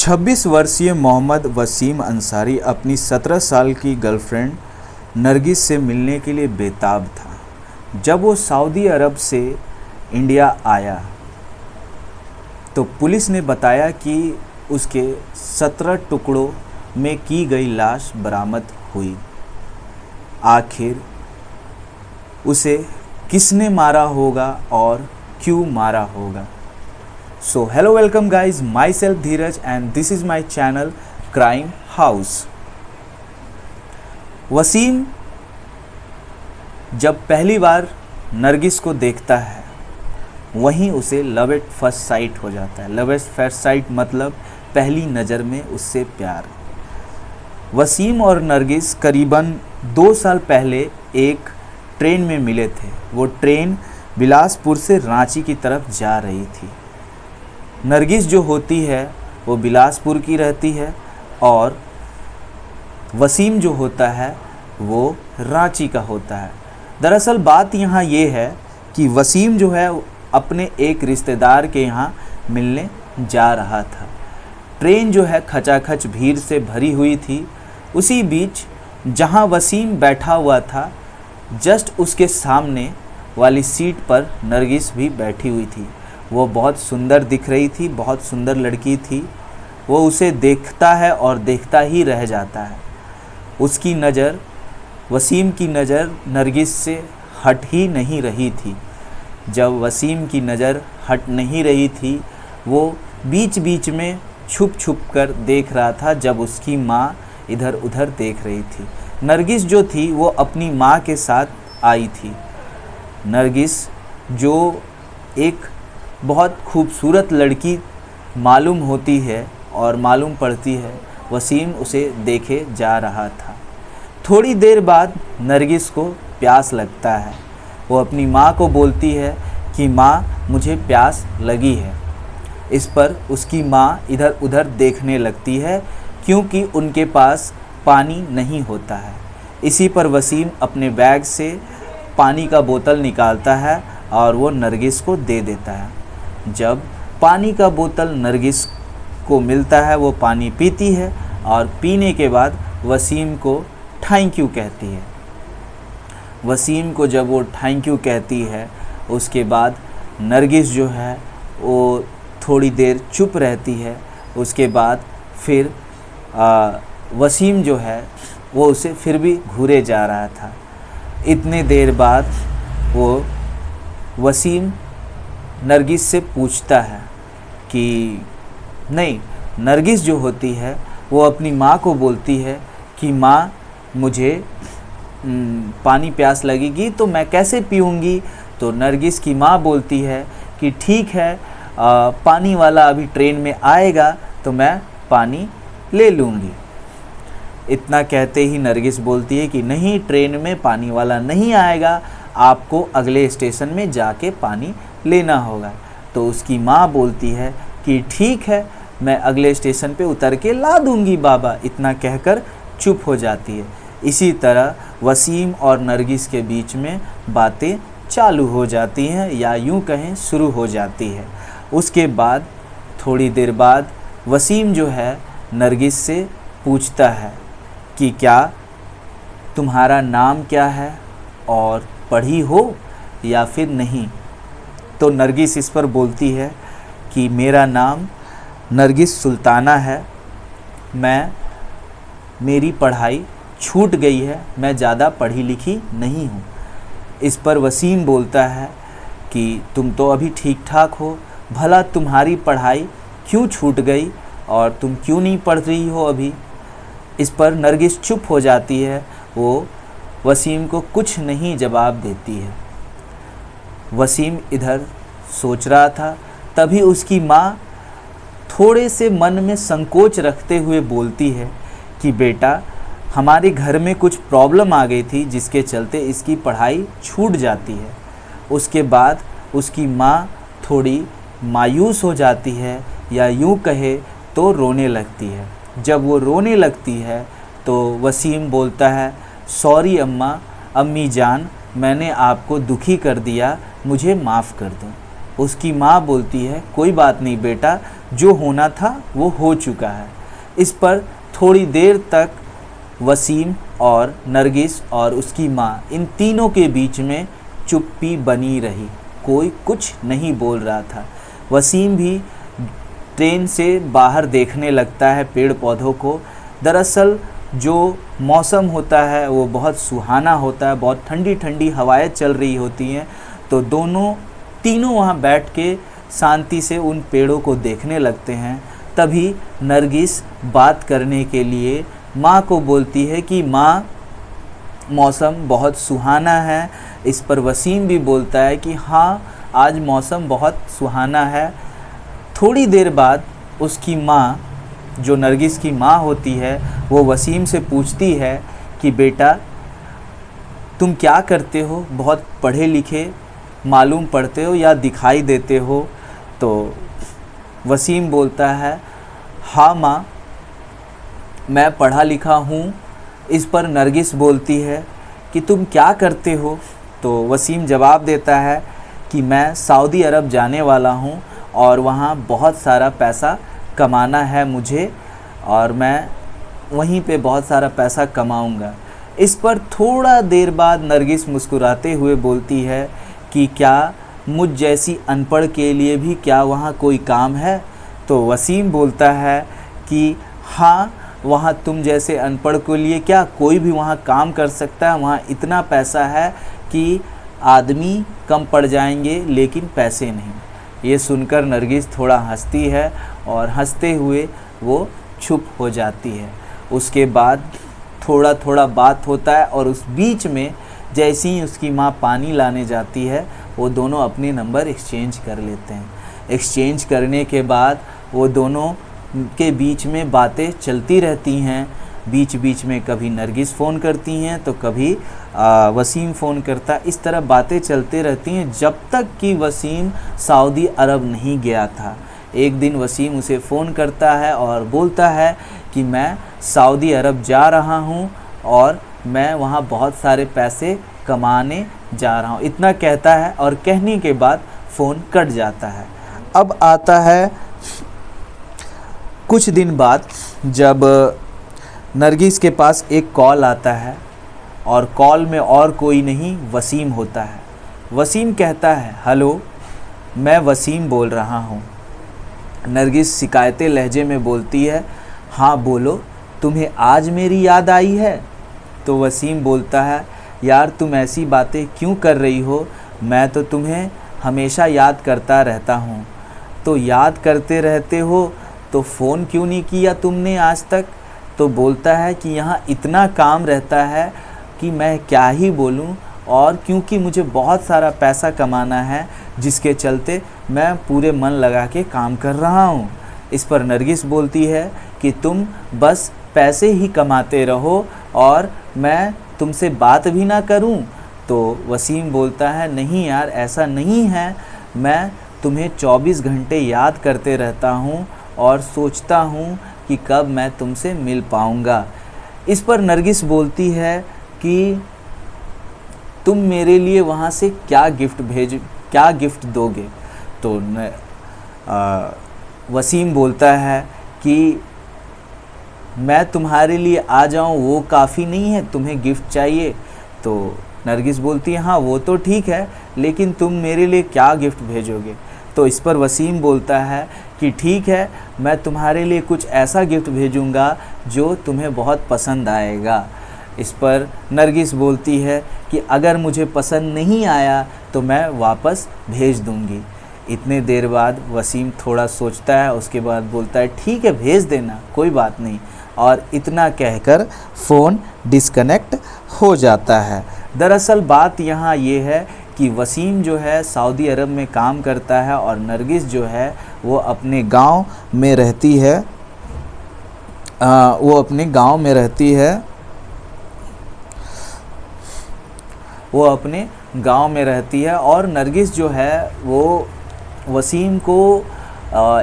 26 वर्षीय मोहम्मद वसीम अंसारी अपनी 17 साल की गर्लफ्रेंड नरगिस से मिलने के लिए बेताब था। जब वो सऊदी अरब से इंडिया आया तो पुलिस ने बताया कि उसके 17 टुकड़ों में की गई लाश बरामद हुई। आखिर उसे किसने मारा होगा और क्यों मारा होगा? So hello, welcome guys, myself Dheeraj and this is my channel Crime House। Wasim जब पहली बार नरगिस को देखता है वहीं उसे लव एट फर्स्ट साइट हो जाता है। लव एट फर्स्ट साइट मतलब पहली नज़र में उससे प्यार। वसीम और नरगिस करीबन 2 साल पहले एक ट्रेन में मिले थे। वो ट्रेन बिलासपुर से रांची की तरफ जा रही थी। नरगिस जो होती है वो बिलासपुर की रहती है और वसीम जो होता है वो रांची का होता है। दरअसल बात यहाँ ये है कि वसीम जो है अपने एक रिश्तेदार के यहाँ मिलने जा रहा था। ट्रेन जो है खचाखच भीड़ से भरी हुई थी। उसी बीच जहाँ वसीम बैठा हुआ था जस्ट उसके सामने वाली सीट पर नरगिस भी बैठी हुई थी। वो बहुत सुंदर दिख रही थी, बहुत सुंदर लड़की थी। वो उसे देखता है और देखता ही रह जाता है। उसकी नज़र, वसीम की नज़र नरगिस से हट ही नहीं रही थी। जब वसीम की नज़र हट नहीं रही थी वो बीच बीच में छुप छुप कर देख रहा था जब उसकी माँ इधर उधर देख रही थी। नरगिस जो थी वो अपनी माँ के साथ आई थी। नरगिस जो एक बहुत खूबसूरत लड़की मालूम होती है और मालूम पड़ती है, वसीम उसे देखे जा रहा था। थोड़ी देर बाद नरगिस को प्यास लगता है। वो अपनी माँ को बोलती है कि माँ मुझे प्यास लगी है। इस पर उसकी माँ इधर उधर देखने लगती है क्योंकि उनके पास पानी नहीं होता है। इसी पर वसीम अपने बैग से पानी का बोतल निकालता है और वो नरगिस को दे देता है। जब पानी का बोतल नरगिस को मिलता है वो पानी पीती है और पीने के बाद वसीम को थैंक यू कहती है। वसीम को जब वो थैंक यू कहती है उसके बाद नरगिस जो है वो थोड़ी देर चुप रहती है। उसके बाद फिर वसीम जो है वो उसे फिर भी घूरे जा रहा था। इतने देर बाद वो वसीम नरगिस से पूछता है कि नहीं, नरगिस जो होती है वो अपनी माँ को बोलती है कि माँ मुझे पानी प्यास लगेगी तो मैं कैसे पीऊँगी? तो नरगिस की माँ बोलती है कि ठीक है, पानी वाला अभी ट्रेन में आएगा तो मैं पानी ले लूँगी। इतना कहते ही नरगिस बोलती है कि नहीं, ट्रेन में पानी वाला नहीं आएगा, आपको अगले स्टेशन में जाके पानी लेना होगा। तो उसकी माँ बोलती है कि ठीक है, मैं अगले स्टेशन पे उतर के ला दूंगी बाबा। इतना कहकर चुप हो जाती है। इसी तरह वसीम और नरगिस के बीच में बातें चालू हो जाती हैं या यूँ कहें शुरू हो जाती है। उसके बाद थोड़ी देर बाद वसीम जो है नरगिस से पूछता है कि क्या तुम्हारा नाम क्या है और पढ़ी हो या फिर नहीं? तो नरगिस इस पर बोलती है कि मेरा नाम नरगिस सुल्ताना है, मेरी पढ़ाई छूट गई है, मैं ज़्यादा पढ़ी लिखी नहीं हूँ। इस पर वसीम बोलता है कि तुम तो अभी ठीक ठाक हो, भला तुम्हारी पढ़ाई क्यों छूट गई और तुम क्यों नहीं पढ़ रही हो अभी? इस पर नरगिस चुप हो जाती है। वो वसीम को कुछ नहीं जवाब देती है। वसीम इधर सोच रहा था, तभी उसकी माँ थोड़े से मन में संकोच रखते हुए बोलती है कि बेटा, हमारे घर में कुछ प्रॉब्लम आ गई थी जिसके चलते इसकी पढ़ाई छूट जाती है। उसके बाद उसकी माँ थोड़ी मायूस हो जाती है या यूँ कहे तो रोने लगती है। जब वो रोने लगती है तो वसीम बोलता है, सॉरी अम्मी जान, मैंने आपको दुखी कर दिया, मुझे माफ़ कर दो। उसकी माँ बोलती है कोई बात नहीं बेटा, जो होना था वो हो चुका है। इस पर थोड़ी देर तक वसीम और नरगिस और उसकी माँ, इन तीनों के बीच में चुप्पी बनी रही। कोई कुछ नहीं बोल रहा था। वसीम भी ट्रेन से बाहर देखने लगता है पेड़ पौधों को। दरअसल जो मौसम होता है वो बहुत सुहाना होता है, बहुत ठंडी ठंडी हवाएं चल रही होती हैं। तो तीनों वहाँ बैठ के शांति से उन पेड़ों को देखने लगते हैं। तभी नरगिस बात करने के लिए माँ को बोलती है कि माँ, मौसम बहुत सुहाना है। इस पर वसीम भी बोलता है कि हाँ, आज मौसम बहुत सुहाना है। थोड़ी देर बाद उसकी माँ, जो नरगिस की माँ होती है, वो वसीम से पूछती है कि बेटा तुम क्या करते हो, बहुत पढ़े लिखे मालूम पड़ते हो या दिखाई देते हो। तो वसीम बोलता है हाँ माँ, मैं पढ़ा लिखा हूँ। इस पर नरगिस बोलती है कि तुम क्या करते हो। तो वसीम जवाब देता है कि मैं सऊदी अरब जाने वाला हूँ और वहाँ बहुत सारा पैसा कमाना है मुझे, और मैं वहीं पे बहुत सारा पैसा कमाऊँगा। इस पर थोड़ा देर बाद नरगिस मुस्कुराते हुए बोलती है कि क्या मुझ जैसी अनपढ़ के लिए भी क्या वहाँ कोई काम है। तो वसीम बोलता है कि हाँ, वहाँ तुम जैसे अनपढ़ के लिए क्या कोई भी वहाँ काम कर सकता है। वहाँ इतना पैसा है कि आदमी कम पड़ जाएंगे लेकिन पैसे नहीं। ये सुनकर नरगिस थोड़ा हंसती है और हंसते हुए वो चुप हो जाती है। उसके बाद थोड़ा थोड़ा बात होता है और उस बीच में जैसे ही उसकी माँ पानी लाने जाती है, वो दोनों अपने नंबर एक्सचेंज कर लेते हैं। एक्सचेंज करने के बाद वो दोनों के बीच में बातें चलती रहती हैं। बीच बीच में कभी नरगिस फ़ोन करती हैं तो कभी वसीम फ़ोन करता। इस तरह बातें चलते रहती हैं जब तक कि वसीम सऊदी अरब नहीं गया था। एक दिन वसीम उसे फ़ोन करता है और बोलता है कि मैं सऊदी अरब जा रहा हूँ और मैं वहाँ बहुत सारे पैसे कमाने जा रहा हूँ। इतना कहता है और कहने के बाद फ़ोन कट जाता है। अब आता है कुछ दिन बाद, जब नरगिस के पास एक कॉल आता है और कॉल में और कोई नहीं वसीम होता है। वसीम कहता है हेलो, मैं वसीम बोल रहा हूँ। नरगिस शिकायती लहजे में बोलती है हाँ बोलो, तुम्हें आज मेरी याद आई है। तो वसीम बोलता है यार तुम ऐसी बातें क्यों कर रही हो, मैं तो तुम्हें हमेशा याद करता रहता हूँ। तो याद करते रहते हो तो फ़ोन क्यों नहीं किया तुमने आज तक। तो बोलता है कि यहाँ इतना काम रहता है कि मैं क्या ही बोलूँ, और क्योंकि मुझे बहुत सारा पैसा कमाना है जिसके चलते मैं पूरे मन लगा के काम कर रहा हूँ। इस पर नरगिस बोलती है कि तुम बस पैसे ही कमाते रहो और मैं तुमसे बात भी ना करूं। तो वसीम बोलता है नहीं यार, ऐसा नहीं है, मैं तुम्हें 24 घंटे याद करते रहता हूं और सोचता हूं कि कब मैं तुमसे मिल पाऊंगा। इस पर नरगिस बोलती है कि तुम मेरे लिए वहाँ से क्या गिफ्ट दोगे। तो वसीम बोलता है कि मैं तुम्हारे लिए आ जाऊं वो काफ़ी नहीं है, तुम्हें गिफ्ट चाहिए। तो नरगिस बोलती है हाँ वो तो ठीक है, लेकिन तुम मेरे लिए क्या गिफ्ट भेजोगे। तो इस पर वसीम बोलता है कि ठीक है, मैं तुम्हारे लिए कुछ ऐसा गिफ्ट भेजूंगा जो तुम्हें बहुत पसंद आएगा। इस पर नरगिस बोलती है कि अगर मुझे पसंद नहीं आया तो मैं वापस भेज दूंगी। इतने देर बाद वसीम थोड़ा सोचता है, उसके बाद बोलता है ठीक है भेज देना, कोई बात नहीं। और इतना कहकर फ़ोन डिस्कनेक्ट हो जाता है। दरअसल बात यहाँ ये है कि वसीम जो है सऊदी अरब में काम करता है और नरगिस जो है वो अपने गांव में रहती है। वो अपने गांव में रहती है और नरगिस जो है वो वसीम को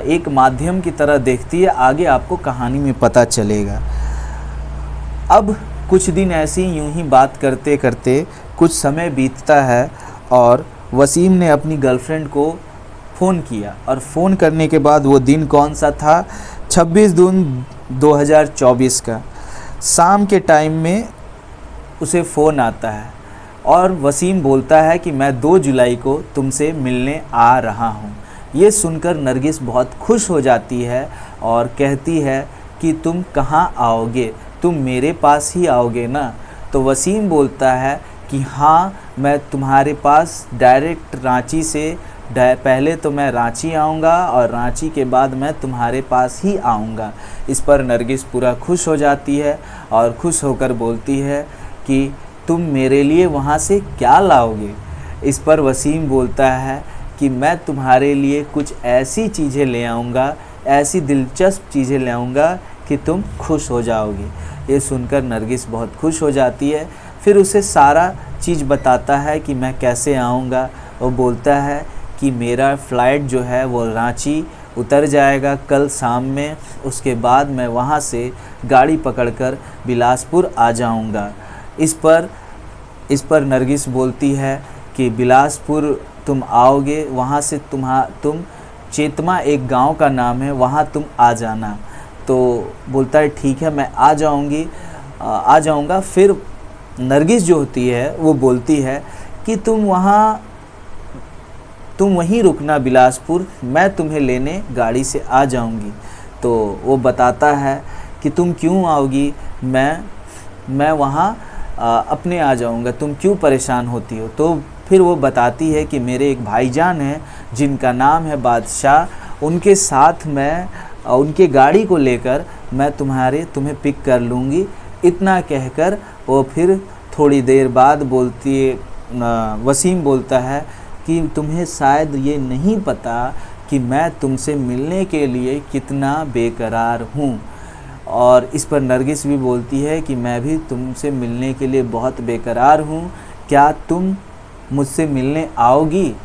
एक माध्यम की तरह देखती है। आगे आपको कहानी में पता चलेगा। अब कुछ दिन ऐसी यूं ही बात करते करते कुछ समय बीतता है और वसीम ने अपनी गर्लफ्रेंड को फ़ोन किया। और फ़ोन करने के बाद वो दिन कौन सा था, 26 जून 2024 का शाम के टाइम में उसे फ़ोन आता है और वसीम बोलता है कि मैं 2 जुलाई को तुमसे मिलने आ रहा हूँ। ये सुनकर नरगिस बहुत खुश हो जाती है और कहती है कि तुम कहाँ आओगे, तुम मेरे पास ही आओगे ना। तो वसीम बोलता है कि हाँ, मैं तुम्हारे पास डायरेक्ट रांची से पहले तो मैं रांची आऊँगा और रांची के बाद मैं तुम्हारे पास ही आऊँगा। इस पर नरगिस पूरा खुश हो जाती है और खुश होकर बोलती है कि तुम मेरे लिए वहाँ से क्या लाओगे। इस पर वसीम बोलता है कि मैं तुम्हारे लिए कुछ ऐसी चीज़ें ले आऊँगा, ऐसी दिलचस्प चीज़ें ले आऊँगा कि तुम खुश हो जाओगे। ये सुनकर नरगिस बहुत खुश हो जाती है। फिर उसे सारा चीज़ बताता है कि मैं कैसे आऊँगा। वो बोलता है कि मेरा फ़्लाइट जो है वो रांची उतर जाएगा कल शाम में, उसके बाद मैं वहाँ से गाड़ी पकड़कर बिलासपुर आ जाऊँगा। इस पर नरगिस बोलती है कि बिलासपुर तुम आओगे, वहाँ से तुम चेतमा एक गांव का नाम है, वहाँ तुम आ जाना। तो बोलता है ठीक है, मैं आ जाऊँगा। फिर नरगिस जो होती है वो बोलती है कि तुम वहीं रुकना बिलासपुर, मैं तुम्हें लेने गाड़ी से आ जाऊंगी। तो वो बताता है कि तुम क्यों आओगी, मैं वहाँ अपने आ जाऊंगा, तुम क्यों परेशान होती हो। तो फिर वो बताती है कि मेरे एक भाईजान हैं जिनका नाम है बादशाह, उनके साथ मैं उनके गाड़ी को लेकर मैं तुम्हें पिक कर लूँगी। इतना कहकर वो फिर थोड़ी देर बाद वसीम बोलता है कि तुम्हें शायद ये नहीं पता कि मैं तुमसे मिलने के लिए कितना बेकरार हूँ। और इस पर नरगिस भी बोलती है कि मैं भी तुमसे मिलने के लिए बहुत बेकरार हूँ, क्या तुम मुझसे मिलने आओगी।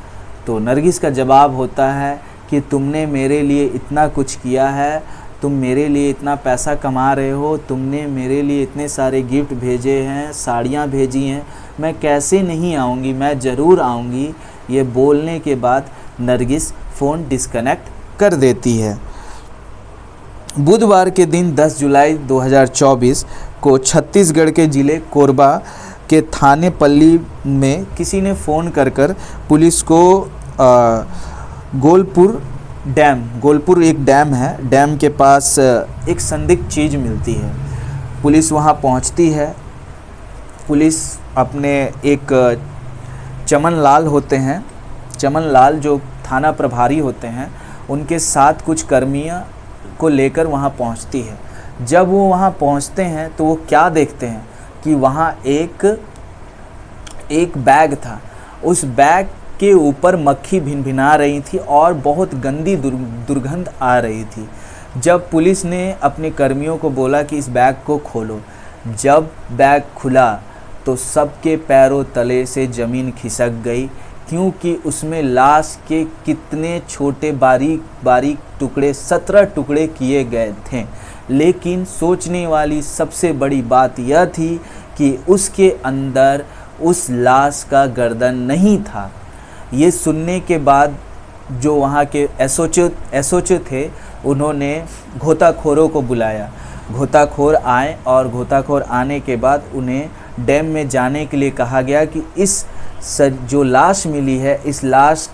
तो नरगिस का जवाब होता है कि तुमने मेरे लिए इतना कुछ किया है, तुम मेरे लिए इतना पैसा कमा रहे हो, तुमने मेरे लिए इतने सारे गिफ्ट भेजे हैं, साड़ियाँ भेजी हैं, मैं कैसे नहीं आऊँगी, मैं ज़रूर आऊँगी। ये बोलने के बाद नरगिस फ़ोन डिस्कनेक्ट कर देती है। बुधवार के दिन 10 जुलाई 2024 को छत्तीसगढ़ के ज़िले कोरबा के थाने पल्ली में किसी ने फ़ोन कर पुलिस को गोलपुर एक डैम है, डैम के पास एक संदिग्ध चीज़ मिलती है। पुलिस वहाँ पहुँचती है। पुलिस अपने एक चमन लाल जो थाना प्रभारी होते हैं, उनके साथ कुछ कर्मियों को लेकर वहाँ पहुँचती है। जब वो वहाँ पहुँचते हैं तो वो क्या देखते हैं कि वहाँ एक बैग था। उस बैग के ऊपर मक्खी भिनभिना रही थी और बहुत गंदी दुर्गंध आ रही थी। जब पुलिस ने अपने कर्मियों को बोला कि इस बैग को खोलो, जब बैग खुला तो सबके पैरों तले से ज़मीन खिसक गई, क्योंकि उसमें लाश के कितने छोटे बारीक टुकड़े 17 टुकड़े किए गए थे। लेकिन सोचने वाली सबसे बड़ी बात यह थी कि उसके अंदर उस लाश का गर्दन नहीं था। ये सुनने के बाद जो वहाँ के एसओच थे, उन्होंने गोताखोरों को बुलाया। गोताखोर आए और गोताखोर आने के बाद उन्हें डैम में जाने के लिए कहा गया कि जो लाश मिली है, इस लाश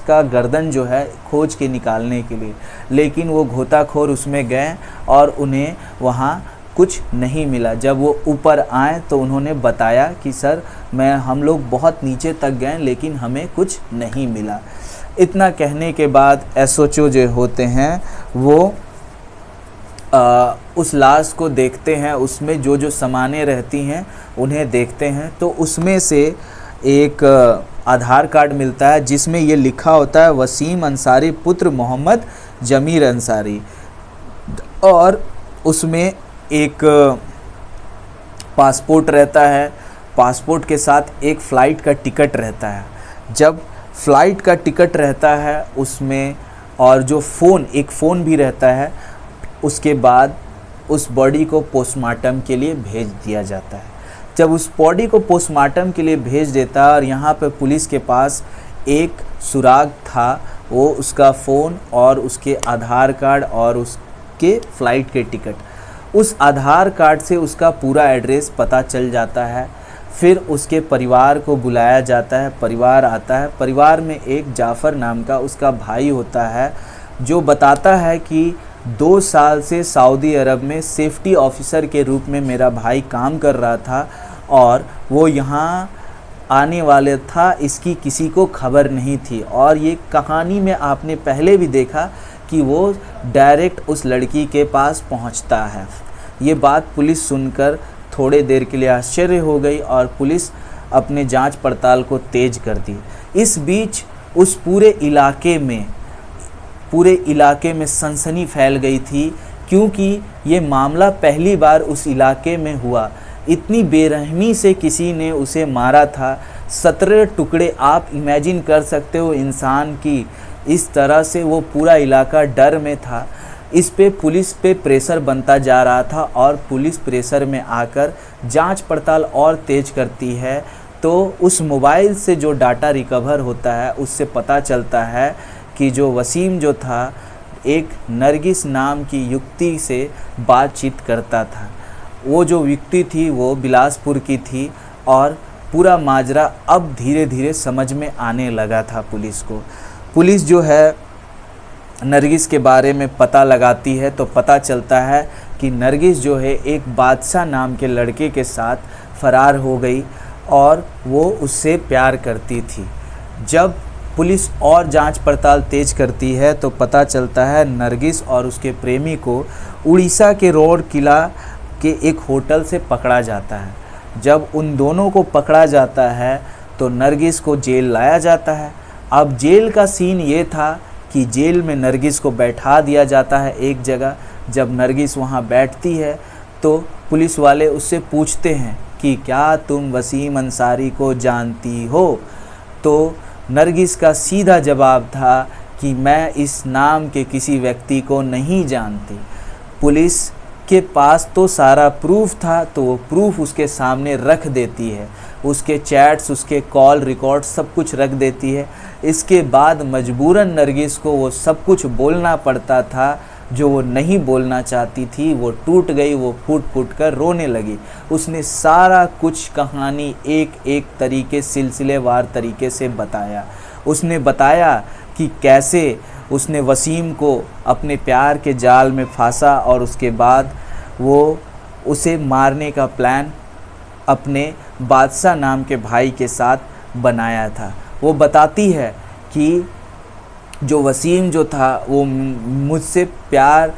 का गर्दन जो है खोज के निकालने के लिए। लेकिन वो गोताखोर उसमें गए और उन्हें वहाँ कुछ नहीं मिला। जब वो ऊपर आए तो उन्होंने बताया कि सर हम लोग बहुत नीचे तक गए लेकिन हमें कुछ नहीं मिला। इतना कहने के बाद एसओचओ जो होते हैं वो उस लाश को देखते हैं, उसमें जो सामानें रहती हैं उन्हें देखते हैं। तो उसमें से एक आधार कार्ड मिलता है जिसमें ये लिखा होता है वसीम अंसारी पुत्र मोहम्मद जमीर अंसारी, और उसमें एक पासपोर्ट रहता है। पासपोर्ट के साथ एक फ़्लाइट का टिकट रहता है। जब फ़्लाइट का टिकट रहता है उसमें, और जो एक फ़ोन भी रहता है, उसके बाद उस बॉडी को पोस्टमार्टम के लिए भेज दिया जाता है। जब उस बॉडी को पोस्टमार्टम के लिए भेज देता है और यहाँ पर पुलिस के पास एक सुराग था वो उसका फ़ोन और उसके आधार कार्ड और उसके फ़्लाइट के टिकट। उस आधार कार्ड से उसका पूरा एड्रेस पता चल जाता है। फिर उसके परिवार को बुलाया जाता है, परिवार आता है। परिवार में एक जाफ़र नाम का उसका भाई होता है जो बताता है कि 2 साल से सऊदी अरब में सेफ्टी ऑफिसर के रूप में मेरा भाई काम कर रहा था और वो यहाँ आने वाले था, इसकी किसी को खबर नहीं थी। और ये कहानी में आपने पहले भी देखा कि वो डायरेक्ट उस लड़की के पास पहुंचता है। ये बात पुलिस सुनकर थोड़े देर के लिए आश्चर्य हो गई और पुलिस अपने जांच पड़ताल को तेज कर दी। इस बीच उस पूरे इलाके में सनसनी फैल गई थी, क्योंकि ये मामला पहली बार उस इलाके में हुआ। इतनी बेरहमी से किसी ने उसे मारा था। 17 टुकड़े आप इमेजिन कर सकते हो इंसान की। इस तरह से वो पूरा इलाका डर में था। इस पे पुलिस पे प्रेशर बनता जा रहा था और पुलिस प्रेशर में आकर जांच पड़ताल और तेज करती है। तो उस मोबाइल से जो डाटा रिकवर होता है उससे पता चलता है कि जो वसीम जो था एक नरगिस नाम की युवती से बातचीत करता था। वो जो युवती थी वो बिलासपुर की थी और पूरा माजरा अब धीरे धीरे समझ में आने लगा था पुलिस को। पुलिस जो है नरगिस के बारे में पता लगाती है तो पता चलता है कि नरगिस जो है एक बादशाह नाम के लड़के के साथ फ़रार हो गई और वो उससे प्यार करती थी। जब पुलिस और जांच पड़ताल तेज करती है तो पता चलता है नरगिस और उसके प्रेमी को उड़ीसा के रोड किला के एक होटल से पकड़ा जाता है। जब उन दोनों को पकड़ा जाता है तो नरगिस को जेल लाया जाता है। अब जेल का सीन ये था कि जेल में नरगिस को बैठा दिया जाता है एक जगह। जब नरगिस वहाँ बैठती है तो पुलिस वाले उससे पूछते हैं कि क्या तुम वसीम अंसारी को जानती हो? तो नरगिस का सीधा जवाब था कि मैं इस नाम के किसी व्यक्ति को नहीं जानती। पुलिस के पास तो सारा प्रूफ था तो वो प्रूफ उसके सामने रख देती है, उसके चैट्स, उसके कॉल रिकॉर्ड सब कुछ रख देती है। इसके बाद मजबूरन नरगिस को वो सब कुछ बोलना पड़ता था जो वो नहीं बोलना चाहती थी। वो टूट गई, वो फूट फूट कर रोने लगी। उसने सारा कुछ कहानी एक एक तरीके सिलसिलेवार तरीके से बताया। उसने बताया कि कैसे उसने वसीम को अपने प्यार के जाल में फांसा और उसके बाद वो उसे मारने का प्लान अपने बादशाह नाम के भाई के साथ बनाया था। वो बताती है कि जो वसीम जो था वो मुझसे प्यार,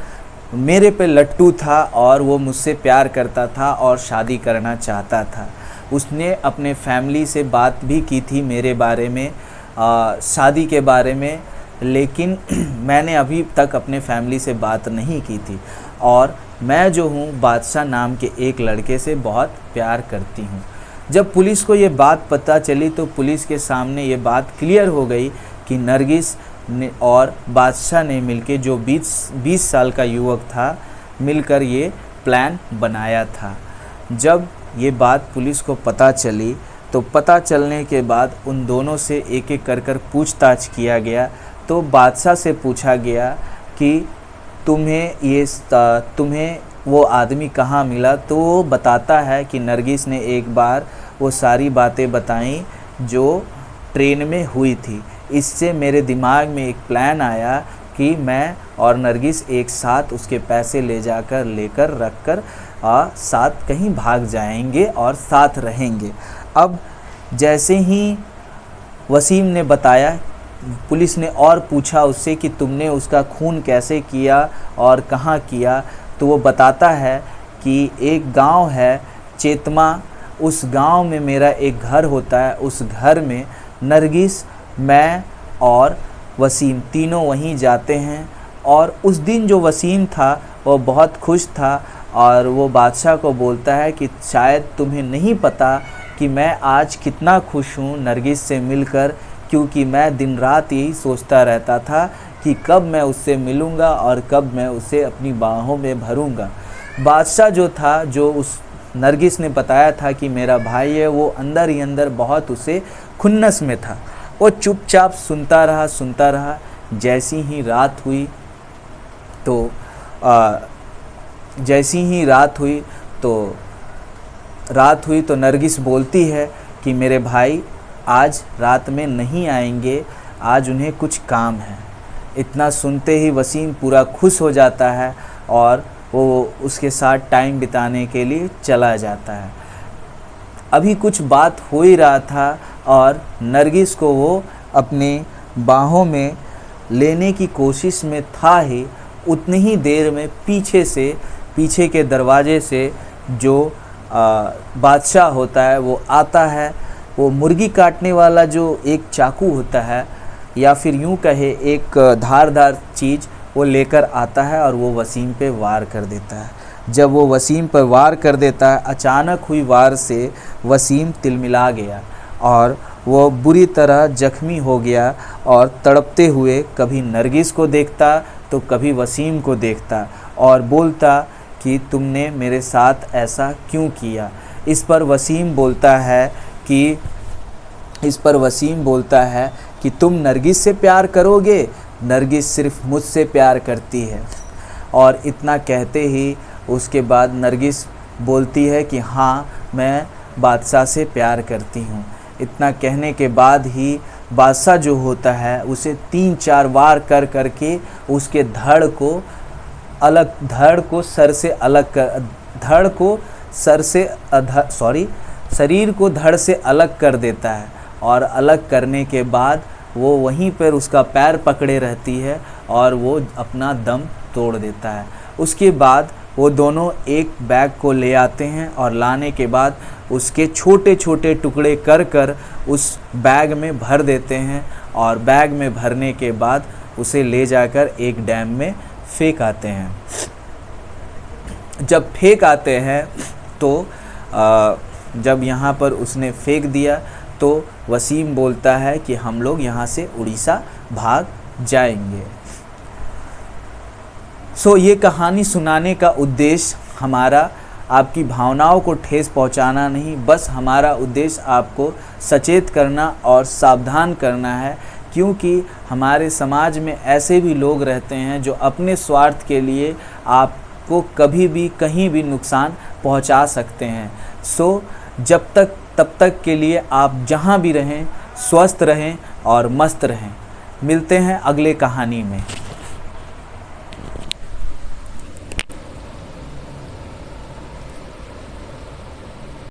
मेरे पे लट्टू था और वो मुझसे प्यार करता था और शादी करना चाहता था। उसने अपने फैमिली से बात भी की थी मेरे बारे में, शादी के बारे में, लेकिन मैंने अभी तक अपने फैमिली से बात नहीं की थी और मैं जो हूँ बादशाह नाम के एक लड़के से बहुत प्यार करती हूँ। जब पुलिस को ये बात पता चली तो पुलिस के सामने ये बात क्लियर हो गई कि नरगिस ने और बादशाह ने मिलके, जो 20 साल का युवक था, मिलकर ये प्लान बनाया था। जब ये बात पुलिस को पता चली तो पता चलने के बाद उन दोनों से एक एक कर पूछताछ किया गया। तो बादशाह से पूछा गया कि तुम्हें वो आदमी कहाँ मिला? तो वो बताता है कि नरगिस ने एक बार वो सारी बातें बताई जो ट्रेन में हुई थी। इससे मेरे दिमाग में एक प्लान आया कि मैं और नरगिस एक साथ उसके पैसे लेकर रख कर साथ कहीं भाग जाएंगे और साथ रहेंगे। अब जैसे ही वसीम ने बताया, पुलिस ने और पूछा उससे कि तुमने उसका खून कैसे किया और कहाँ किया? तो वो बताता है कि एक गांव है चेतमा, उस गांव में मेरा एक घर होता है। उस घर में नरगिस, मैं और वसीम तीनों वहीं जाते हैं। और उस दिन जो वसीम था वो बहुत खुश था और वो बादशाह को बोलता है कि शायद तुम्हें नहीं पता कि मैं आज कितना खुश हूँ नरगिस से मिलकर, क्योंकि मैं दिन रात यही सोचता रहता था कि कब मैं उससे मिलूँगा और कब मैं उसे अपनी बाहों में भरूँगा। बादशाह जो था, जो उस नरगिस ने बताया था कि मेरा भाई है, वो अंदर ही अंदर बहुत उसे खुन्नस में था वो चुपचाप सुनता रहा। जैसी ही रात हुई तो नरगिस बोलती है कि मेरे भाई आज रात में नहीं आएंगे, आज उन्हें कुछ काम है। इतना सुनते ही वसीम पूरा खुश हो जाता है और वो उसके साथ टाइम बिताने के लिए चला जाता है। अभी कुछ बात हो ही रहा था और नरगिस को वो अपने बाहों में लेने की कोशिश में था ही, उतनी ही देर में पीछे के दरवाजे से जो बादशाह होता है वो आता है। वो मुर्गी काटने वाला जो एक चाकू होता है या फिर यूं कहे एक धारदार चीज़ वो लेकर आता है और वो वसीम पे वार कर देता है। जब वो वसीम पर वार कर देता है, अचानक हुई वार से वसीम तिलमिला गया और वो बुरी तरह जख्मी हो गया और तड़पते हुए कभी नरगिस को देखता तो कभी वसीम को देखता और बोलता कि तुमने मेरे साथ ऐसा क्यों किया। इस पर वसीम बोलता है कि तुम नरगिस से प्यार करोगे, नरगिस सिर्फ मुझसे प्यार करती है। और इतना कहते ही उसके बाद नरगिस बोलती है कि हाँ, मैं बादशाह से प्यार करती हूँ। इतना कहने के बाद ही बादशाह जो होता है उसे 3-4 वार कर के उसके शरीर को धड़ से अलग कर देता है और अलग करने के बाद वो वहीं पर उसका पैर पकड़े रहती है और वो अपना दम तोड़ देता है। उसके बाद वो दोनों एक बैग को ले आते हैं और लाने के बाद उसके छोटे छोटे टुकड़े कर उस बैग में भर देते हैं और बैग में भरने के बाद उसे ले जाकर एक डैम में फेंक आते हैं। जब फेंक आते हैं तो जब यहाँ पर उसने फेंक दिया तो वसीम बोलता है कि हम लोग यहाँ से उड़ीसा भाग जाएंगे। ये कहानी सुनाने का उद्देश्य हमारा आपकी भावनाओं को ठेस पहुंचाना नहीं, बस हमारा उद्देश्य आपको सचेत करना और सावधान करना है, क्योंकि हमारे समाज में ऐसे भी लोग रहते हैं जो अपने स्वार्थ के लिए आपको कभी भी कहीं भी नुकसान पहुंचा सकते हैं। तब तक के लिए आप जहां भी रहें स्वस्थ रहें और मस्त रहें। मिलते हैं अगले कहानी में।